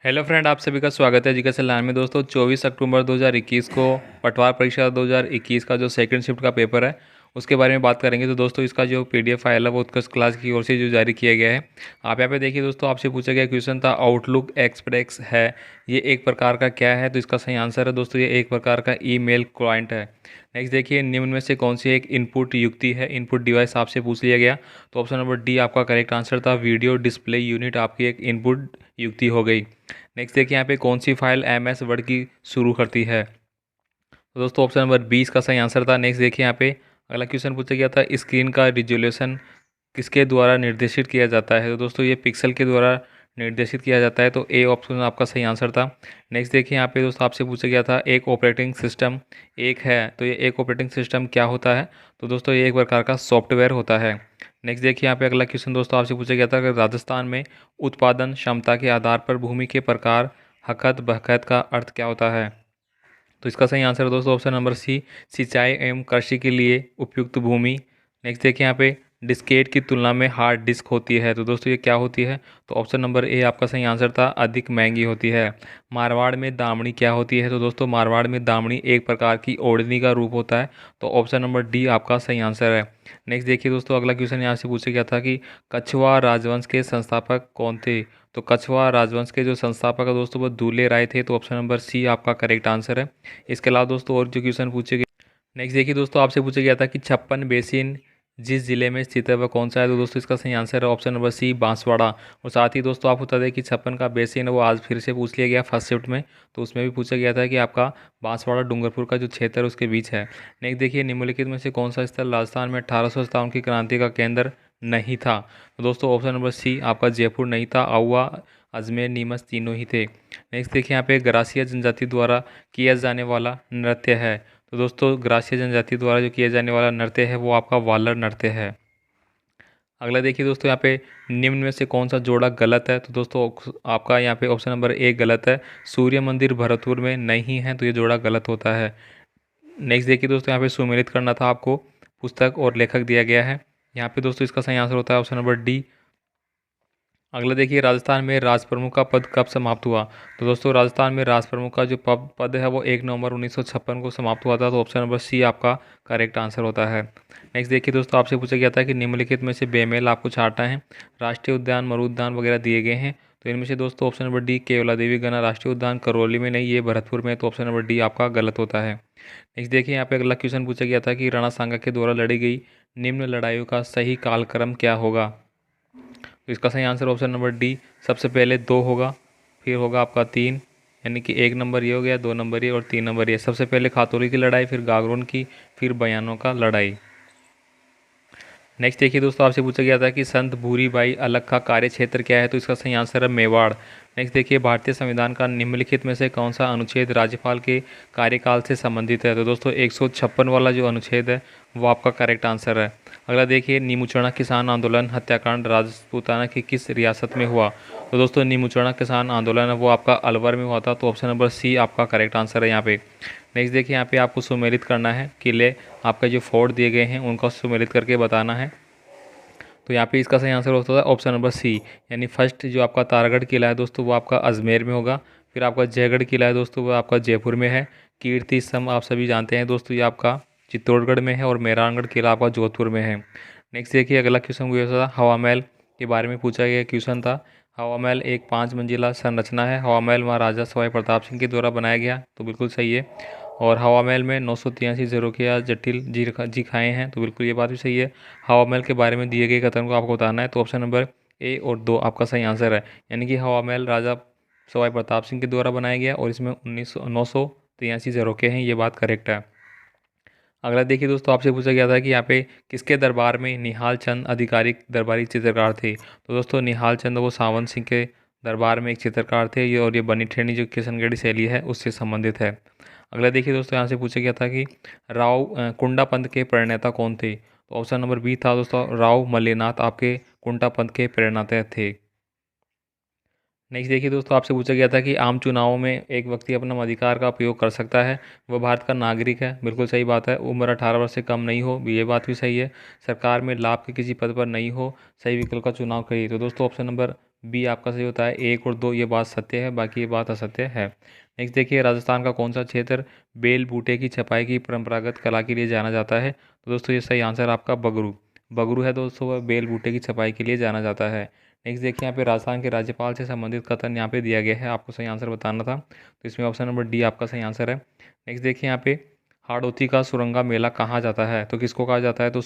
Hello friend, आप सभी का स्वागत है जीके लाइन में। दोस्तों 24 अक्टूबर 2021 को पटवार परीक्षा 2021 का जो सेकंड शिफ्ट का पेपर है उसके बारे में बात करेंगे। तो दोस्तों इसका जो पीडीएफ फाइल है वो उत्कर्ष क्लास की ओर से जो जारी किया गया है। आप यहाँ पे देखिए दोस्तों, आपसे पूछा गया क्वेश्चन था आउटलुक एक्सप्रेस है ये एक प्रकार का क्या है। तो इसका सही आंसर है दोस्तों, ये एक प्रकार का ईमेल क्लाइंट है। नेक्स्ट देखिए, निम्न में से कौन सी एक इनपुट युक्ति है, इनपुट डिवाइस आपसे पूछ लिया गया। तो ऑप्शन नंबर डी आपका करेक्ट आंसर था, वीडियो डिस्प्ले यूनिट आपकी एक इनपुट युक्ति हो गई। नेक्स्ट देखिए यहाँ पे कौन सी फाइल MS वर्ड की शुरू करती है। तो दोस्तों ऑप्शन नंबर 20 का सही आंसर था। नेक्स्ट देखिए यहाँ पे अगला क्वेश्चन पूछा गया था, स्क्रीन का रिजोल्यूशन किसके द्वारा निर्देशित किया जाता है। तो दोस्तों ये पिक्सल के द्वारा निर्देशित किया जाता है। तो ए ऑप्शन आपका सही आंसर था। नेक्स्ट देखिए यहाँ पे दोस्तों आपसे पूछा गया था, एक ऑपरेटिंग सिस्टम एक है तो ये एक ऑपरेटिंग सिस्टम क्या होता है। तो दोस्तों ये एक प्रकार का सॉफ्टवेयर होता है। नेक्स्ट देखिए यहाँ पे अगला क्वेश्चन दोस्तों आपसे पूछा गया था कि राजस्थान में उत्पादन क्षमता के आधार पर भूमि के प्रकार हकत बहकत का अर्थ क्या होता है। तो इसका सही आंसर है दोस्तों ऑप्शन नंबर सी, सिंचाई एवं कृषि के लिए उपयुक्त भूमि। नेक्स्ट देखिए यहाँ पे डिस्केट की तुलना में हार्ड डिस्क होती है। तो दोस्तों ये क्या होती है। तो ऑप्शन नंबर ए आपका सही आंसर था, अधिक महंगी होती है। मारवाड़ में दामनी क्या होती है। तो दोस्तों मारवाड़ में दामनी एक प्रकार की ओढ़नी का रूप होता है। तो ऑप्शन नंबर डी आपका सही आंसर है। नेक्स्ट देखिए दोस्तों अगला क्वेश्चन यहाँ से पूछा गया था कि कछवा राजवंश के संस्थापक कौन थे। तो कछवा राजवंश के जो संस्थापक है दोस्तों वो दूल्हे राय थे। तो ऑप्शन नंबर सी आपका करेक्ट आंसर है। इसके अलावा दोस्तों और जो क्वेश्चन पूछे गए, नेक्स्ट देखिए दोस्तों आपसे पूछा गया था कि छप्पन बेसिन जिस जिले में स्थित है वह कौन सा है। तो दोस्तों इसका सही आंसर है ऑप्शन नंबर सी, बांसवाड़ा। और साथ ही दोस्तों आपको बता दें कि छप्पन का बेसिन है वो आज फिर से पूछ लिया गया फर्स्ट शिफ्ट में। तो उसमें भी पूछा गया था कि आपका बांसवाड़ा डूंगरपुर का जो क्षेत्र है उसके बीच है। नेक्स्ट देखिए, निम्नलिखित में से कौन सा स्थल राजस्थान में 1857 की क्रांति का केंद्र नहीं था। तो दोस्तों ऑप्शन नंबर सी आपका जयपुर नहीं था, आउवा अजमेर नीमच तीनों ही थे। नेक्स्ट देखिए यहाँ पे ग्रासिया जनजाति द्वारा किया जाने वाला नृत्य है। तो दोस्तों ग्रासिया जनजाति द्वारा जो किया जाने वाला नृत्य है वो आपका वालर नृत्य है। अगला देखिए दोस्तों यहाँ पे निम्न में से कौन सा जोड़ा गलत है। तो दोस्तों आपका यहाँ पे ऑप्शन नंबर ए गलत है, सूर्य मंदिर भरतपुर में नहीं है। तो ये जोड़ा गलत होता है। नेक्स्ट देखिए दोस्तों यहाँ पे सुमेलित करना था आपको, पुस्तक और लेखक दिया गया है। यहाँ पे दोस्तों इसका सही आंसर होता है ऑप्शन नंबर डी। अगला देखिए, राजस्थान में राज प्रमुख का पद कब समाप्त हुआ। तो दोस्तों राजस्थान में राज प्रमुख का जो पद है वो 1 नवंबर 1956 को समाप्त हुआ था। तो ऑप्शन नंबर सी आपका करेक्ट आंसर होता है। नेक्स्ट देखिए दोस्तों आपसे पूछा गया था कि निम्नलिखित में से बेमेल आपको छांटना है। राष्ट्रीय उद्यान मरुद्यान वगैरह दिए गए हैं। तो इनमें से दोस्तों ऑप्शन नंबर डी केवला देवी गणा राष्ट्रीय उद्यान करौली में नहीं, ये भरतपुर में। तो ऑप्शन नंबर डी आपका गलत होता है। नेक्स्ट देखिए यहाँ पे अगला क्वेश्चन पूछा गया था कि राणा सांगा के द्वारा लड़ी गई निम्न लड़ाइयों का सही कालक्रम क्या होगा। तो इसका सही आंसर ऑप्शन नंबर डी, सबसे पहले 2 होगा, फिर होगा आपका 3, यानी कि 1 नंबर ये हो गया, 2 नंबर ये और 3 नंबर ये। सबसे पहले खातौली की लड़ाई, फिर गागरोन की, फिर बयानों का लड़ाई। नेक्स्ट देखिए दोस्तों आपसे पूछा गया था कि संत भूरीबाई अलग का कार्य क्षेत्र क्या है। तो इसका सही आंसर है मेवाड़। नेक्स्ट देखिए, भारतीय संविधान का निम्नलिखित में से कौन सा अनुच्छेद राज्यपाल के कार्यकाल से संबंधित है। तो दोस्तों 156 वाला जो अनुच्छेद है वो आपका करेक्ट आंसर है। अगला देखिए, नीमुचड़ा किसान आंदोलन हत्याकांड राजपूताना की किस रियासत में हुआ। तो दोस्तों नीमुचड़ा किसान आंदोलन है वो आपका अलवर में हुआ था। तो ऑप्शन नंबर सी आपका करेक्ट आंसर है यहाँ पे। नेक्स्ट देखिए, यहाँ पे आपको सुमेलित करना है किले, आपके जो फोर्ट दिए गए हैं उनको सुमेलित करके बताना है। तो यहाँ पे इसका सही आंसर होता है ऑप्शन नंबर सी, यानी फर्स्ट जो आपका तारागढ़ किला है दोस्तों वो आपका अजमेर में होगा। फिर आपका जयगढ़ किला है दोस्तों वो आपका जयपुर में है। कीर्ति स्तंभ आप सभी जानते हैं दोस्तों ये आपका चित्तौड़गढ़ में है। और मेहरानगढ़ किला आपका जोधपुर में है। नेक्स्ट देखिए अगला क्वेश्चन पूछा था, हवा महल के बारे में पूछा गया क्वेश्चन था। हवा महल एक 5 मंजिला संरचना है। हवा महल महाराजा सवाई प्रताप सिंह के द्वारा बनाया गया। तो बिल्कुल सही है। और हवा महल में 983 झरोखिया जटिल जी खाए हैं। तो बिल्कुल ये बात भी सही है। हवा महल के बारे में दिए गए कथन को आपको बताना है। तो ऑप्शन नंबर ए और 2 आपका सही आंसर है, यानी कि हवा महल राजा सवाई प्रताप सिंह के द्वारा बनाया गया और इसमें 983 झरोखे हैं, ये बात करेक्ट है। अगला देखिए दोस्तों आपसे पूछा गया था कि यहाँ पे किसके दरबार में निहाल चंद आधिकारिक दरबारी चित्रकार थे। तो दोस्तों निहाल चंद वो सावंत सिंह के दरबार में एक चित्रकार थे ये, और ये बनी ठेनी जो किशनगढ़ी शैली है उससे संबंधित है। अगला देखिए दोस्तों यहाँ से पूछा गया था कि राव कुंडा पंथ के प्रणेता कौन थे। तो ऑप्शन नंबर बी था दोस्तों, राव मल्लीनाथ आपके कुंडा पंथ के प्रणेता थे। नेक्स्ट देखिए दोस्तों आपसे पूछा गया था कि आम चुनावों में एक व्यक्ति अपना मताधिकार का उपयोग कर सकता है, वह भारत का नागरिक है। बिल्कुल सही बात है। उम्र 18 वर्ष से कम नहीं हो, भी ये बात भी सही है। सरकार में लाभ के किसी पद पर नहीं हो, सही विकल्प का चुनाव करिए। तो दोस्तों ऑप्शन नंबर बी आपका सही होता है। 1 और 2 ये बात सत्य है, बाकी ये बात असत्य है। नेक्स्ट देखिए, राजस्थान का कौन सा क्षेत्र बेल बूटे की छपाई की परंपरागत कला के लिए जाना जाता है? तो दोस्तों ये सही आंसर आपका बगरू। बगरू है दोस्तों, वह बेल बूटे की छपाई के लिए जाना जाता है। नेक्स्ट देखिए, यहाँ पे राजस्थान के राज्यपाल से संबंधित कथन यहाँ पे दिया गया है, आपको सही आंसर बताना था। तो इसमें ऑप्शन नंबर डी आपका सही आंसर है। नेक्स्ट देखिए यहाँ पे, हाड़ौती का सुरंगा मेला कहाँ जाता है? तो किसको कहा जाता है? तो